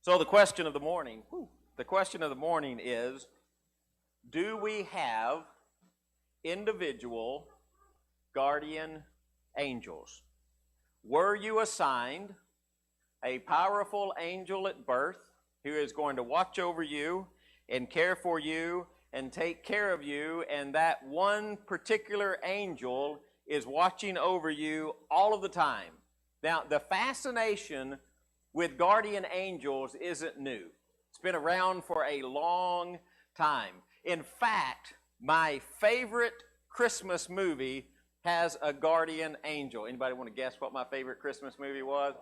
So the question of the morning, is, do we have individual guardian angels? Were you assigned a powerful angel at birth who is going to watch over you and care for you and take care of you, and that one particular angel is watching over you all of the time? Now, the fascination with guardian angels isn't new. It's been around for a long time. In fact, my favorite Christmas movie has a guardian angel. Anybody want to guess what my favorite Christmas movie was?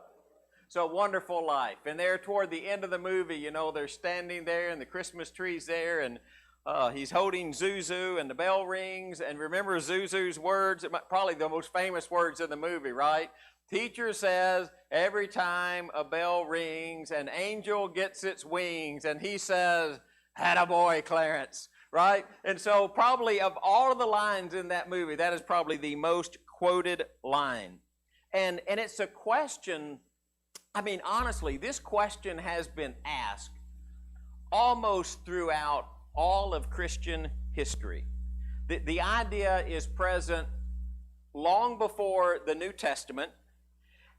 So Wonderful Life. And there toward the end of the movie, you know, they're standing there and the Christmas tree's there, and he's holding Zuzu and the bell rings. And remember Zuzu's words? Probably the most famous words in the movie, right? Teacher says, every time a bell rings, an angel gets its wings, and he says, "Attaboy, Clarence," right? And so probably of all of the lines in that movie, that is probably the most quoted line. And it's a question, I mean, honestly, this question has been asked almost throughout all of Christian history. The idea is present long before the New Testament,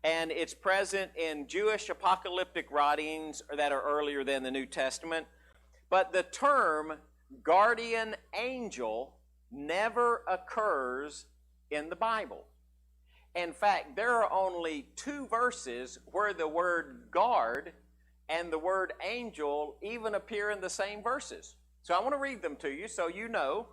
and it's present in Jewish apocalyptic writings that are earlier than the New Testament. But the term guardian angel never occurs in the Bible. In fact, there are only 2 verses where the word guard and the word angel even appear in the same verses. So I want to read them to you so you know.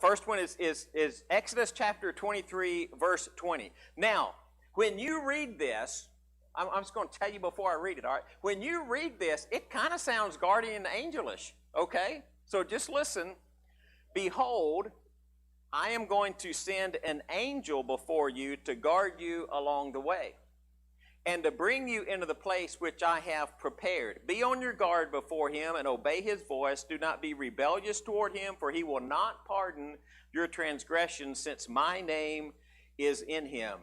First one is Exodus chapter 23, verse 20. Now, when you read this, I'm just going to tell you before I read it, all right? When you read this, it kind of sounds guardian angelish, okay? So just listen. Behold, I am going to send an angel before you to guard you along the way, and to bring you into the place which I have prepared. Be on your guard before him and obey his voice. Do not be rebellious toward him, for he will not pardon your transgressions, since my name is in him.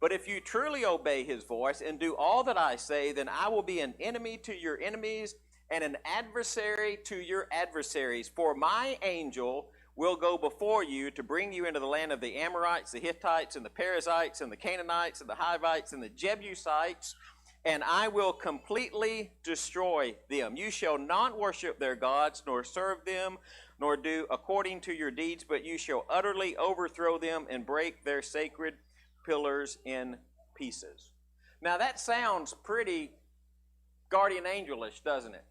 But if you truly obey his voice and do all that I say, then I will be an enemy to your enemies and an adversary to your adversaries. For my angel will go before you to bring you into the land of the Amorites, the Hittites, and the Perizzites, and the Canaanites, and the Hivites, and the Jebusites, and I will completely destroy them. You shall not worship their gods, nor serve them, nor do according to your deeds, but you shall utterly overthrow them and break their sacred pillars in pieces. Now that sounds pretty guardian angelish, doesn't it?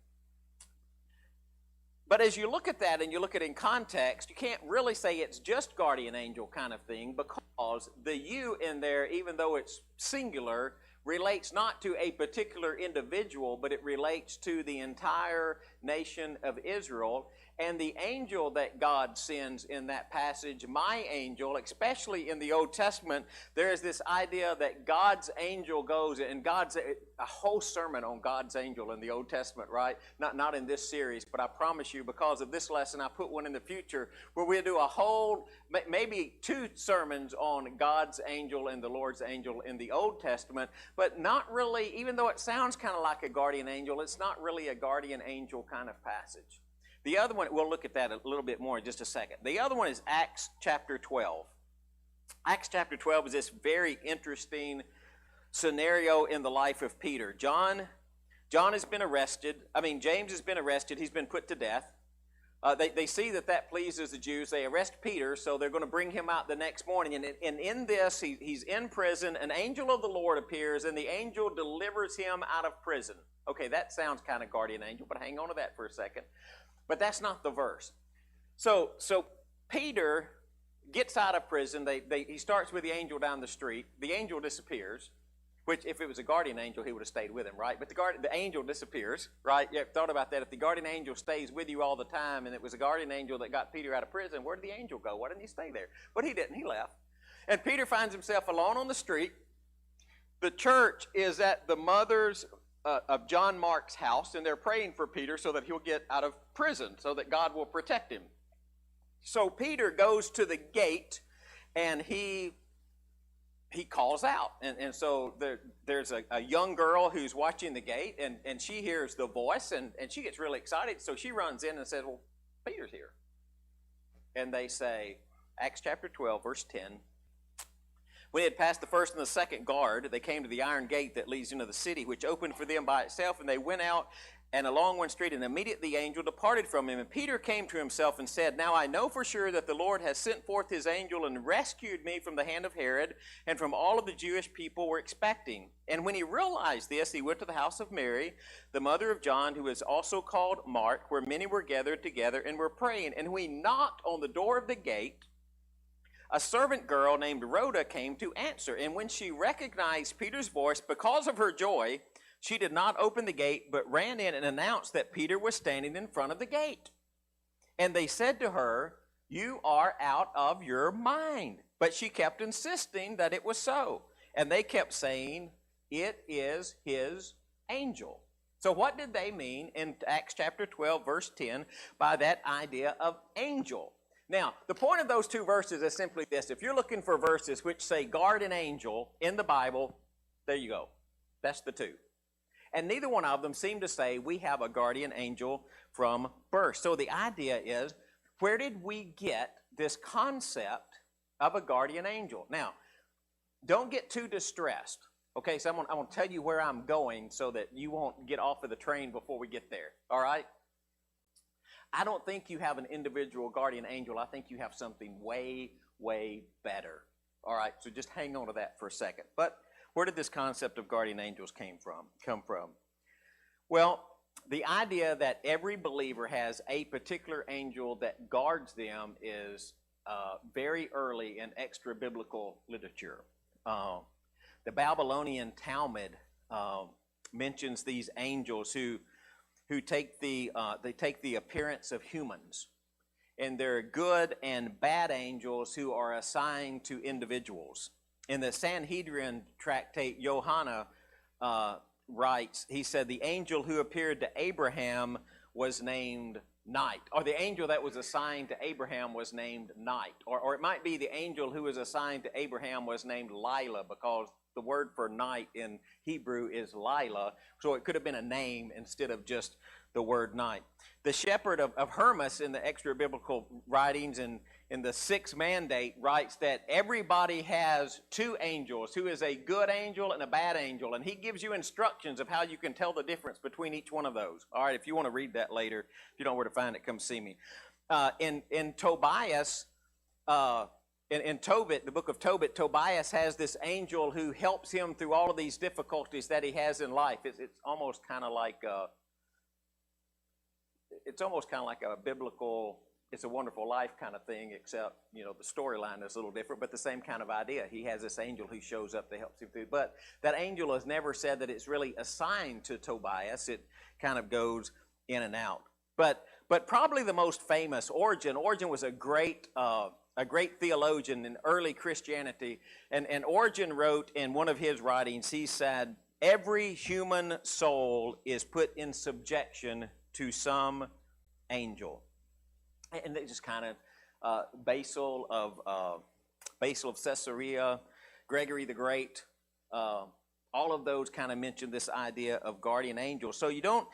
But as you look at that and you look at it in context, you can't really say it's just guardian angel kind of thing, because the you in there, even though it's singular, relates not to a particular individual, but it relates to the entire nation of Israel. And the angel that God sends in that passage, my angel, especially in the Old Testament, there is this idea that God's angel goes, and a whole sermon on God's angel in the Old Testament, right? Not in this series, but I promise you, because of this lesson, I put one in the future where we'll do a whole, maybe 2 sermons on God's angel and the Lord's angel in the Old Testament, but not really, even though it sounds kind of like a guardian angel, it's not really a guardian angel kind of passage. The other one, we'll look at that a little bit more in just a second. The other one is Acts chapter 12. Acts chapter 12 is this very interesting scenario in the life of Peter. James has been arrested. He's been put to death. They see that pleases the Jews. They arrest Peter, so they're going to bring him out the next morning. And in this, he's in prison. An angel of the Lord appears, and the angel delivers him out of prison. Okay, that sounds kind of guardian angel, but hang on to that for a second. But that's not the verse. So Peter gets out of prison. He starts with the angel down the street. The angel disappears, which if it was a guardian angel, he would have stayed with him, right? But the angel disappears, right? You ever thought about that? If the guardian angel stays with you all the time, and it was a guardian angel that got Peter out of prison, where did the angel go? Why didn't he stay there? But he didn't. He left. And Peter finds himself alone on the street. The church is at the mother's of John Mark's house, and they're praying for Peter so that he'll get out of prison, so that God will protect him. So Peter goes to the gate, and he he calls out. And so there's a young girl who's watching the gate, and she hears the voice, and she gets really excited. So she runs in and says, well, Peter's here. And they say, Acts chapter 12, verse 10, when they had passed the first and the second guard, they came to the iron gate that leads into the city, which opened for them by itself, and they went out and along one street, and immediately the angel departed from him. And Peter came to himself and said, now I know for sure that the Lord has sent forth his angel and rescued me from the hand of Herod and from all of the Jewish people were expecting. And when he realized this, he went to the house of Mary, the mother of John, who is also called Mark, where many were gathered together and were praying. And when he knocked on the door of the gate, a servant girl named Rhoda came to answer. And when she recognized Peter's voice, because of her joy, she did not open the gate, but ran in and announced that Peter was standing in front of the gate. And they said to her, you are out of your mind. But she kept insisting that it was so. And they kept saying, it is his angel. So what did they mean in Acts chapter 12, verse 10, by that idea of angel? Now, the point of those two verses is simply this. If you're looking for verses which say guardian angel in the Bible, there you go. That's the two. And neither one of them seem to say we have a guardian angel from birth. So the idea is, where did we get this concept of a guardian angel? Now, don't get too distressed. Okay, so I'm going to tell you where I'm going so that you won't get off of the train before we get there. All right? I don't think you have an individual guardian angel. I think you have something way, way better. All right, so just hang on to that for a second. But where did this concept of guardian angels come from? Well, the idea that every believer has a particular angel that guards them is very early in extra-biblical literature. The Babylonian Talmud mentions these angels who take the appearance of humans, and they're good and bad angels who are assigned to individuals. In the Sanhedrin tractate, Johanna writes, he said, the angel who appeared to Abraham was named Night, or the angel that was assigned to Abraham was named Night, or it might be the angel who was assigned to Abraham was named Lila, because the word for night in Hebrew is Lila, so it could have been a name instead of just the word night. The shepherd of Hermas in the extra-biblical writings in the Sixth Mandate writes that everybody has two angels, who is a good angel and a bad angel, and he gives you instructions of how you can tell the difference between each one of those. All right, if you want to read that later, if you don't know where to find it, come see me. In Tobias, in Tobit, the book of Tobit, Tobias has this angel who helps him through all of these difficulties that he has in life. It's almost kind of like a biblical It's a Wonderful Life kind of thing, except, you know, the storyline is a little different, but the same kind of idea. He has this angel who shows up that helps him through. But that angel has never said that it's really assigned to Tobias. It kind of goes in and out. But probably the most famous, Origen. Origen was a great theologian in early Christianity. And Origen wrote in one of his writings, he said, every human soul is put in subjection to some angel. And they just kind of, Basil of Caesarea, Gregory the Great, all of those kind of mention this idea of guardian angels. So you don't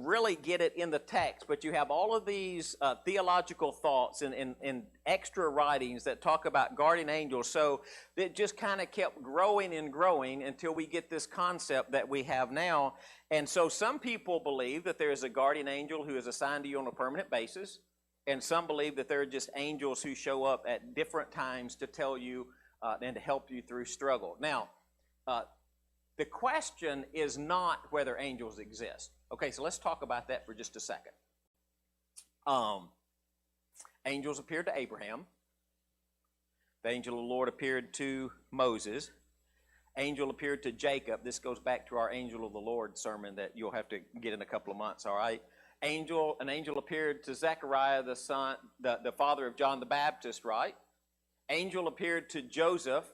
really get it in the text, but you have all of these theological thoughts and extra writings that talk about guardian angels. So it just kind of kept growing and growing until we get this concept that we have now. And so some people believe that there is a guardian angel who is assigned to you on a permanent basis. And some believe that they're just angels who show up at different times to tell you and to help you through struggle. Now, the question is not whether angels exist. Okay, so let's talk about that for just a second. Angels appeared to Abraham. The angel of the Lord appeared to Moses. Angel appeared to Jacob. This goes back to our Angel of the Lord sermon that you'll have to get in a couple of months, all right? An angel appeared to Zechariah, the father of John the Baptist, right? Angel appeared to Joseph,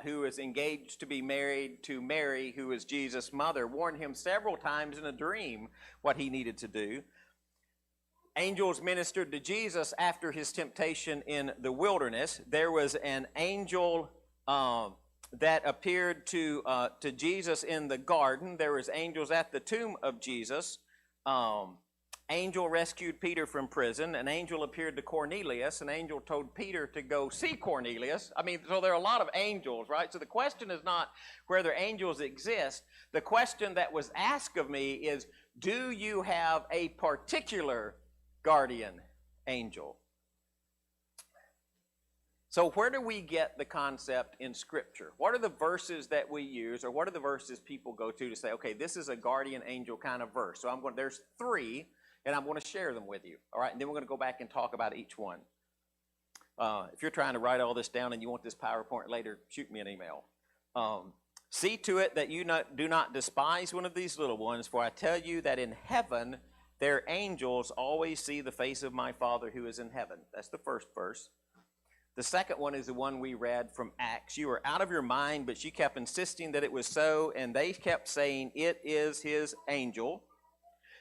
who is engaged to be married to Mary, who is Jesus' mother, warned him several times in a dream what he needed to do. Angels ministered to Jesus after his temptation in the wilderness. There was an angel that appeared to Jesus in the garden. There was angels at the tomb of Jesus. Angel rescued Peter from prison. An angel appeared to Cornelius. An angel told Peter to go see Cornelius. I mean, so there are a lot of angels, right? So the question is not whether angels exist. The question that was asked of me is, do you have a particular guardian angel? So where do we get the concept in Scripture? What are the verses that we use, or what are the verses people go to say, okay, this is a guardian angel kind of verse? So there's 3, and I'm going to share them with you. All right, and then we're going to go back and talk about each one. If you're trying to write all this down and you want this PowerPoint later, shoot me an email. See to it that you do not despise one of these little ones, for I tell you that in heaven their angels always see the face of my Father who is in heaven. That's the first verse. The second one is the one we read from Acts. You were out of your mind, but you kept insisting that it was so, and they kept saying, it is his angel.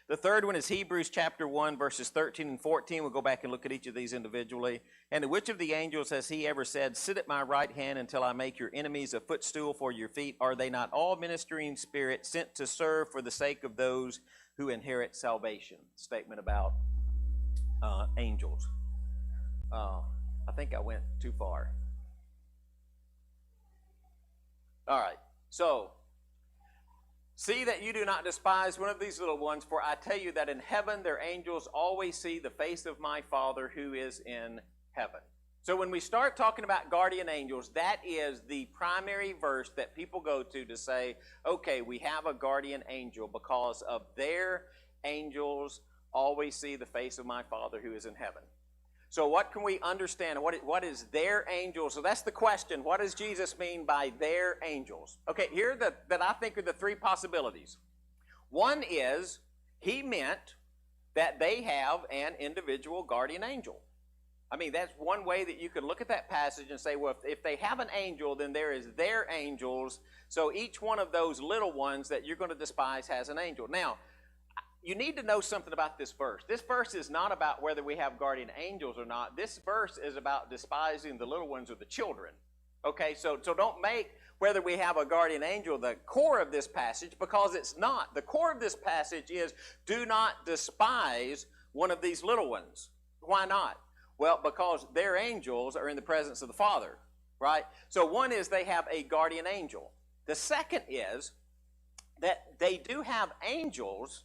The third one is Hebrews chapter 1, verses 13 and 14. We'll go back and look at each of these individually. And to which of the angels has he ever said, sit at my right hand until I make your enemies a footstool for your feet? Are they not all ministering spirits sent to serve for the sake of those who inherit salvation? Statement about angels. I think I went too far. All right, so see that you do not despise one of these little ones, for I tell you that in heaven their angels always see the face of my Father who is in heaven. So when we start talking about guardian angels, that is the primary verse that people go to say, okay, we have a guardian angel because of their angels always see the face of my Father who is in heaven. So what can we understand? What is their angels? So that's the question. What does Jesus mean by their angels? Okay, here that I think are the 3 possibilities. One is he meant that they have an individual guardian angel. I mean, that's one way that you could look at that passage and say, well, if they have an angel, then there is their angels. So each one of those little ones that you're going to despise has an angel. Now, you need to know something about this verse. This verse is not about whether we have guardian angels or not. This verse is about despising the little ones or the children. Okay, so don't make whether we have a guardian angel the core of this passage, because it's not. The core of this passage is do not despise one of these little ones. Why not? Well, because their angels are in the presence of the Father, right? So one is they have a guardian angel. The second is that they do have angels,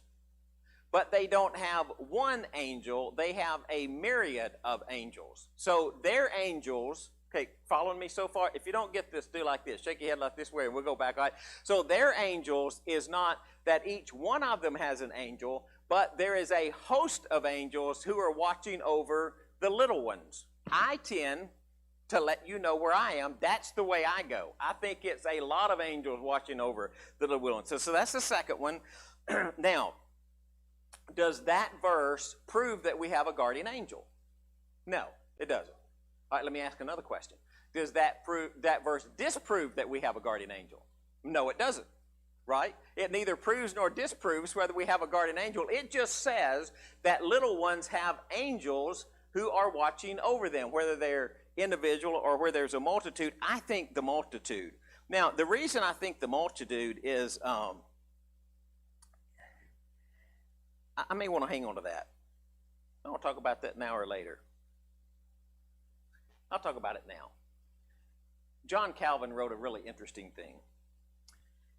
but they don't have one angel. They have a myriad of angels. So their angels, okay, following me so far? If you don't get this, do like this. Shake your head like this way, and we'll go back. All right? So their angels is not that each one of them has an angel, but there is a host of angels who are watching over the little ones. I tend to let you know where I am. That's the way I go. I think it's a lot of angels watching over the little ones. So that's the second one. Now, does that verse prove that we have a guardian angel? No, it doesn't. All right, let me ask another question. Does that verse disprove that we have a guardian angel? No, it doesn't, right? It neither proves nor disproves whether we have a guardian angel. It just says that little ones have angels who are watching over them, whether they're individual or where there's a multitude. I think the multitude. Now, the reason I think the multitude is I may want to hang on to that. I want to talk about that now or later. I'll talk about it now. John Calvin wrote a really interesting thing.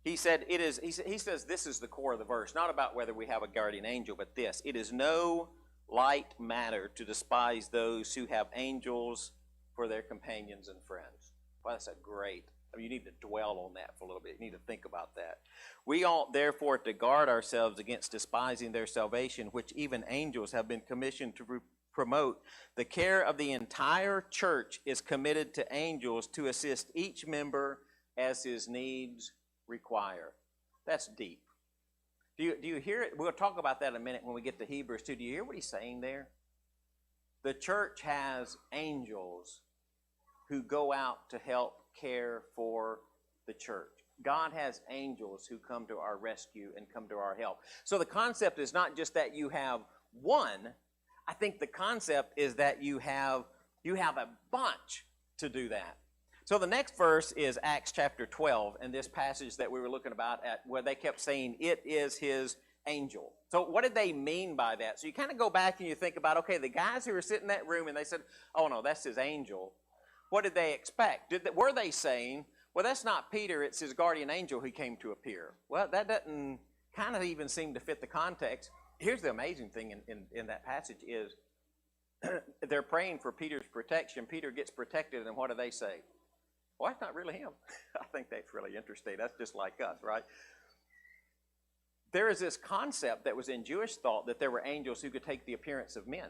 He said he says this is the core of the verse, not about whether we have a guardian angel, but this: it is no light matter to despise those who have angels for their companions and friends. Well, that's a great. You need to dwell on that for a little bit. You need to think about that. We ought therefore to guard ourselves against despising their salvation, which even angels have been commissioned to promote. The care of the entire church is committed to angels to assist each member as his needs require. That's deep. Do you hear it? We'll talk about that in a minute when we get to Hebrews 2. Do you hear what he's saying there? The church has angels who go out to help care for the church. God has angels who come to our rescue and come to our help. So the concept is not just that you have one. I think the concept is that you have a bunch to do that. So the next verse is Acts chapter 12, and this passage that we were looking about at where they kept saying, it is his angel. So what did they mean by that? So you kind of go back and you think about, okay, the guys who were sitting in that room and they said, oh no, that's his angel. What did they expect? Were they saying, well, that's not Peter, it's his guardian angel who came to appear? Well, that doesn't kind of even seem to fit the context. Here's the amazing thing in that passage is they're praying for Peter's protection. Peter gets protected, and what do they say? Well, that's not really him. I think that's really interesting. That's just like us, right? There is this concept that was in Jewish thought that there were angels who could take the appearance of men.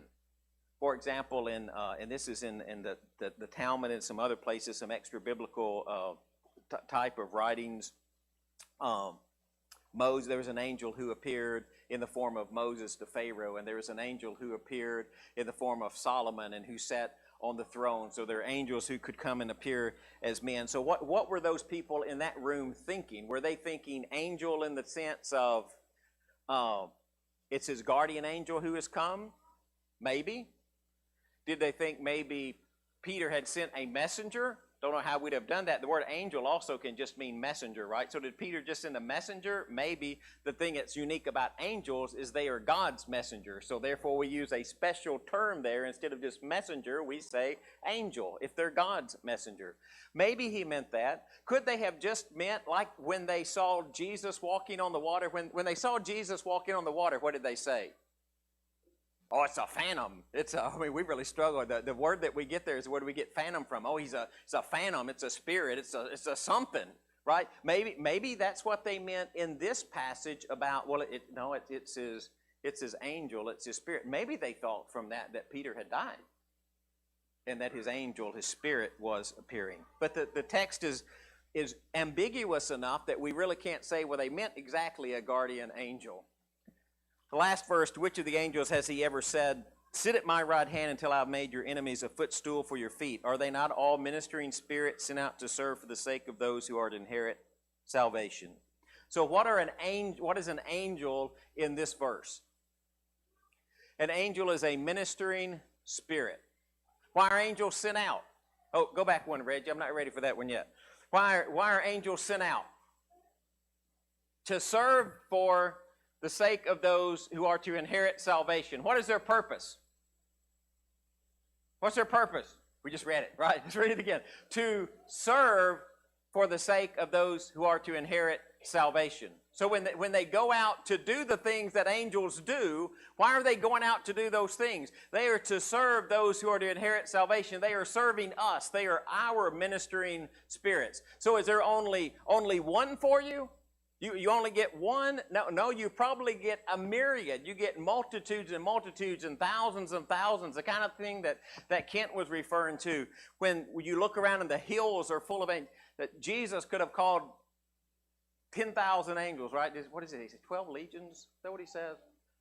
For example, and this is in the Talmud and some other places, some extra biblical type of writings. Moses, there was an angel who appeared in the form of Moses to Pharaoh, and there was an angel who appeared in the form of Solomon and who sat on the throne. So there are angels who could come and appear as men. So what were those people in that room thinking? Were they thinking angel in the sense of it's his guardian angel who has come? Maybe. Did they think maybe Peter had sent a messenger? Don't know how we'd have done that. The word angel also can just mean messenger, right? So did Peter just send a messenger? Maybe. The thing that's unique about angels is they are God's messenger. So therefore we use a special term there. Instead of just messenger, we say angel, if they're God's messenger. Maybe he meant that. Could they have just meant like when they saw Jesus walking on the water? When they saw Jesus walking on the water, what did they say? Oh, it's a phantom. We really struggle. The word that we get there is where do we get phantom from? Oh, it's a phantom. It's a spirit. It's a something, right? Maybe that's what they meant in this passage about. Well, it's his angel. It's his spirit. Maybe they thought from that Peter had died, and that his angel, his spirit, was appearing. But the text is ambiguous enough that we really can't say. Well, they meant exactly a guardian angel. The last verse, to which of the angels has he ever said, sit at my right hand until I've made your enemies a footstool for your feet? Are they not all ministering spirits sent out to serve for the sake of those who are to inherit salvation? So what is an angel in this verse? An angel is a ministering spirit. Why are angels sent out? Oh, go back one, Reggie. I'm not ready for that one yet. Why are angels sent out? To serve for the sake of those who are to inherit salvation. What is their purpose? What's their purpose? We just read it, right? Let's read it again. To serve for the sake of those who are to inherit salvation. So when they go out to do the things that angels do, why are they going out to do those things? They are to serve those who are to inherit salvation. They are serving us. They are our ministering spirits. So is there only one for you? You only get one? No, you probably get a myriad. You get multitudes and multitudes and thousands, the kind of thing that Kent was referring to. When you look around and the hills are full of angels, that Jesus could have called 10,000 angels, right? What is it? He said 12 legions? Is that what he says?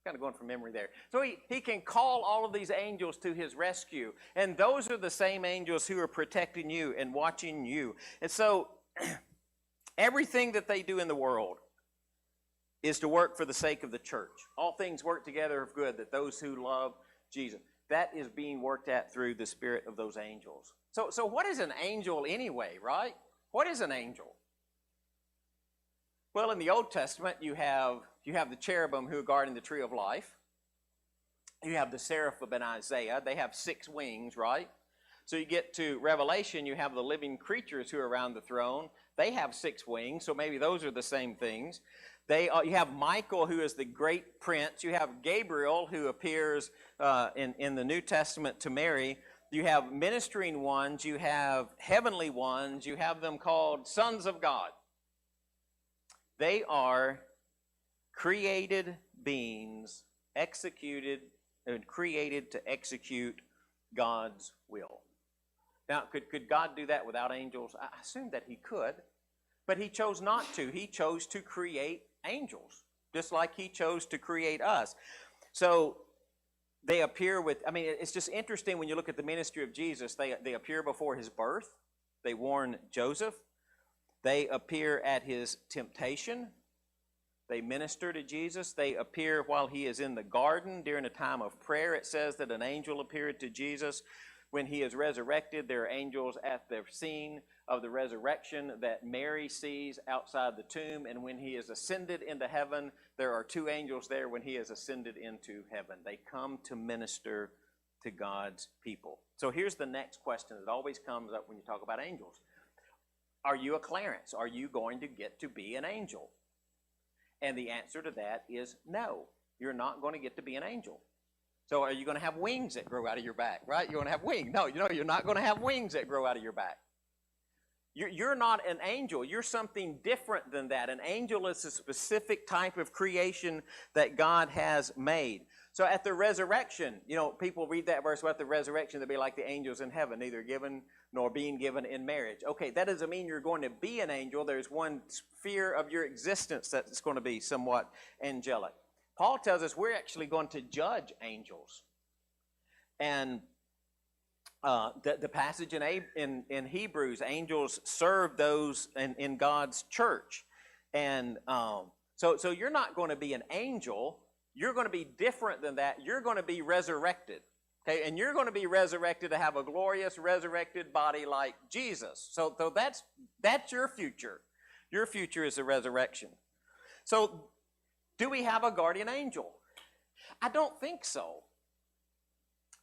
Kind of going from memory there. So he can call all of these angels to his rescue. And those are the same angels who are protecting you and watching you. And so everything that they do in the world is to work for the sake of the church. All things work together of good, that those who love Jesus. That is being worked at through the spirit of those angels. So what is an angel anyway, right? What is an angel? Well, in the Old Testament, you have the cherubim who are guarding the tree of life. You have the seraphim in Isaiah. They have 6 wings, right? So you get to Revelation, you have the living creatures who are around the throne. They have 6 wings, so maybe those are the same things. You have Michael, who is the great prince. You have Gabriel, who appears in the New Testament to Mary. You have ministering ones. You have heavenly ones. You have them called sons of God. They are created beings, executed and created to execute God's will. Now, could God do that without angels? I assume that he could, but he chose not to. He chose to create angels, just like he chose to create us. So they appear with, it's just interesting when you look at the ministry of Jesus. They appear before his birth. They warn Joseph. They appear at his temptation. They minister to Jesus. They appear while he is in the garden during a time of prayer. It says that an angel appeared to Jesus. When he is resurrected, there are angels at the scene of the resurrection that Mary sees outside the tomb. And when he is ascended into heaven, there are 2 angels there when he is ascended into heaven. They come to minister to God's people. So here's the next question that always comes up when you talk about angels. Are you a Clarence? Are you going to get to be an angel? And the answer to that is no. You're not going to get to be an angel. So are you going to have wings that grow out of your back, right? You're going to have wings. No, you're not going to have wings that grow out of your back. You're not an angel. You're something different than that. An angel is a specific type of creation that God has made. So at the resurrection, people read that verse about the resurrection, they'll be like the angels in heaven, neither given nor being given in marriage. Okay, that doesn't mean you're going to be an angel. There's one sphere of your existence that's going to be somewhat angelic. Paul tells us we're actually going to judge angels. And the passage in Hebrews, angels serve those in God's church. And so you're not going to be an angel. You're going to be different than that. You're going to be resurrected. Okay, and you're going to be resurrected to have a glorious resurrected body like Jesus. So that's your future. Your future is the resurrection. So do we have a guardian angel? I don't think so.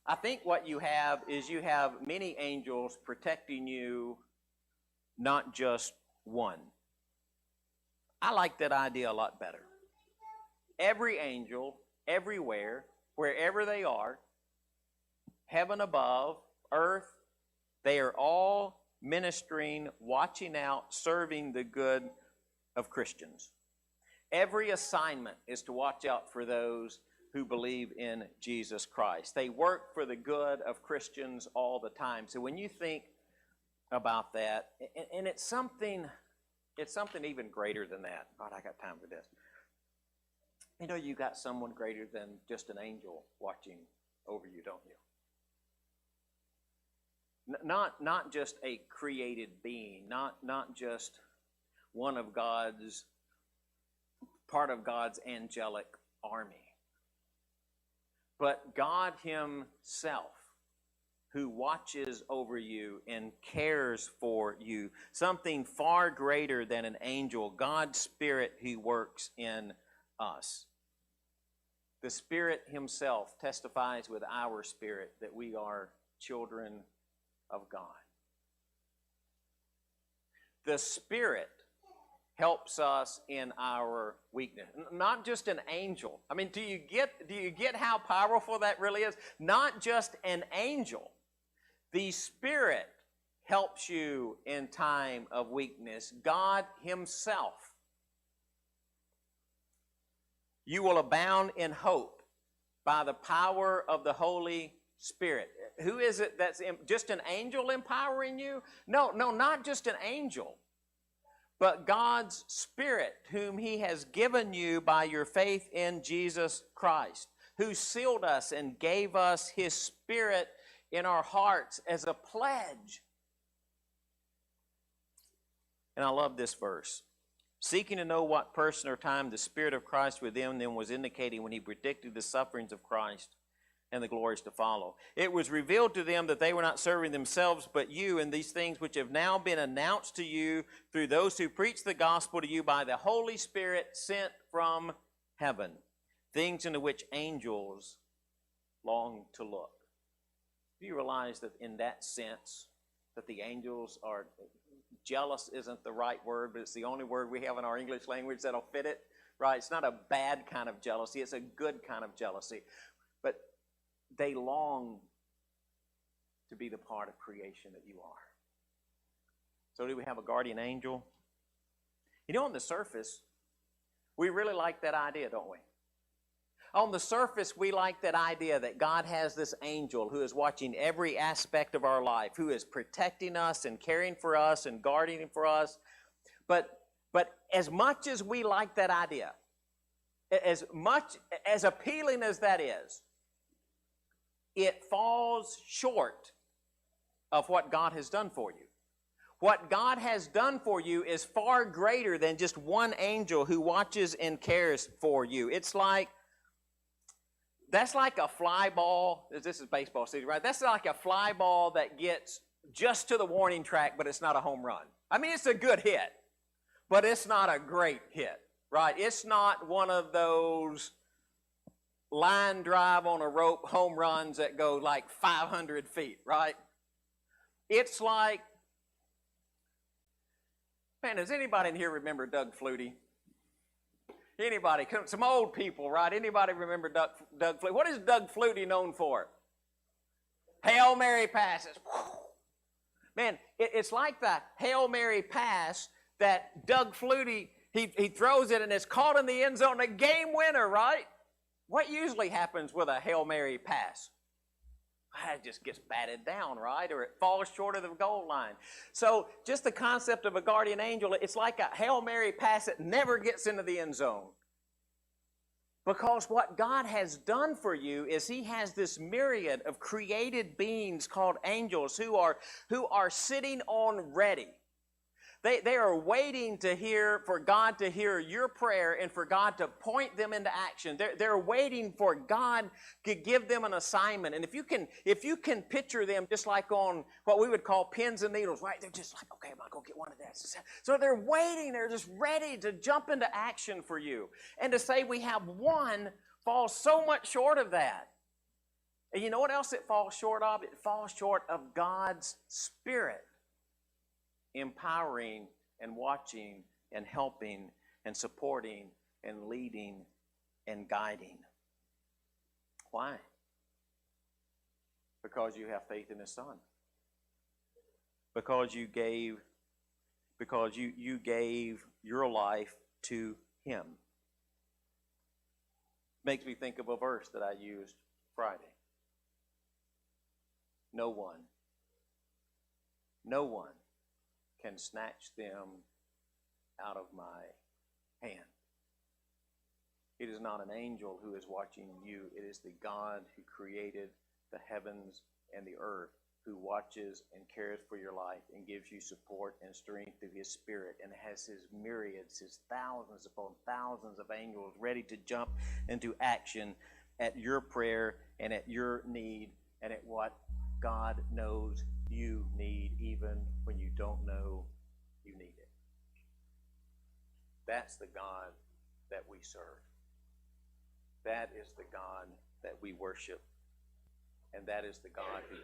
I think what you have is you have many angels protecting you, not just one. I like that idea a lot better. Every angel, everywhere, wherever they are, heaven above, earth, they are all ministering, watching out, serving the good of Christians. Every assignment is to watch out for those who believe in Jesus Christ. They work for the good of Christians all the time. So when you think about that, and it's something even greater than that. God, I got time for this. You got someone greater than just an angel watching over you, don't you? Not just a created being, not just one of God's, part of God's angelic army, but God himself, who watches over you and cares for you. Something far greater than an angel, God's Spirit who works in us. The Spirit himself testifies with our spirit that we are children of God. The Spirit helps us in our weakness. Not just an angel. I mean, do you get how powerful that really is? Not just an angel. The Spirit helps you in time of weakness. God himself. You will abound in hope by the power of the Holy Spirit. Who is it that's just an angel empowering you? No, not just an angel, but God's Spirit, whom he has given you by your faith in Jesus Christ, who sealed us and gave us his Spirit in our hearts as a pledge. And I love this verse. Seeking to know what person or time the Spirit of Christ within them was indicating when he predicted the sufferings of Christ and the glories to follow. It was revealed to them that they were not serving themselves but you, and these things which have now been announced to you through those who preach the gospel to you by the Holy Spirit sent from heaven, things into which angels long to look. Do you realize that in that sense that the angels are... Jealous isn't the right word, but it's the only word we have in our English language that'll fit it, right? It's not a bad kind of jealousy. It's a good kind of jealousy. But they long to be the part of creation that you are. So do we have a guardian angel? On the surface, we really like that idea, don't we? On the surface, we like that idea that God has this angel who is watching every aspect of our life, who is protecting us and caring for us and guarding for us. But as much as we like that idea, as appealing as that is, it falls short of what God has done for you. What God has done for you is far greater than just one angel who watches and cares for you. It's like That's like a fly ball. This is baseball season, right? That's like a fly ball that gets just to the warning track, but it's not a home run. I mean, it's a good hit, but it's not a great hit, right? It's not one of those line drive on a rope home runs that go like 500 feet, right? It's like, man, does anybody in here remember Doug Flutie? Anybody? Some old people, right? Anybody remember Doug Flutie? What is Doug Flutie known for? Hail Mary passes. Man, it's like that Hail Mary pass that Doug Flutie, he throws it and it's caught in the end zone, a game winner, right? What usually happens with a Hail Mary pass? It just gets batted down, right? Or it falls short of the goal line. So just the concept of a guardian angel, it's like a Hail Mary pass that never gets into the end zone. Because what God has done for you is He has this myriad of created beings called angels who are sitting on ready. They are waiting to for God to hear your prayer and for God to point them into action. They're waiting for God to give them an assignment. And if you can picture them just like on what we would call pins and needles, right? They're just like, okay, I'm going to go get one of that. So they're waiting. They're just ready to jump into action for you. And to say we have one falls so much short of that. And you know what else it falls short of? It falls short of God's Spirit empowering and watching and helping and supporting and leading and guiding. Why? Because you have faith in His Son. Because you gave your life to Him. Makes me think of a verse that I used Friday. No one can snatch them out of my hand. It is not an angel who is watching you. It is the God who created the heavens and the earth, who watches and cares for your life and gives you support and strength through His Spirit, and has His myriads, His thousands upon thousands of angels ready to jump into action at your prayer and at your need and at what God knows you need, even when you don't know you need it. That's the God that we serve. That is the God that we worship. And that is the God who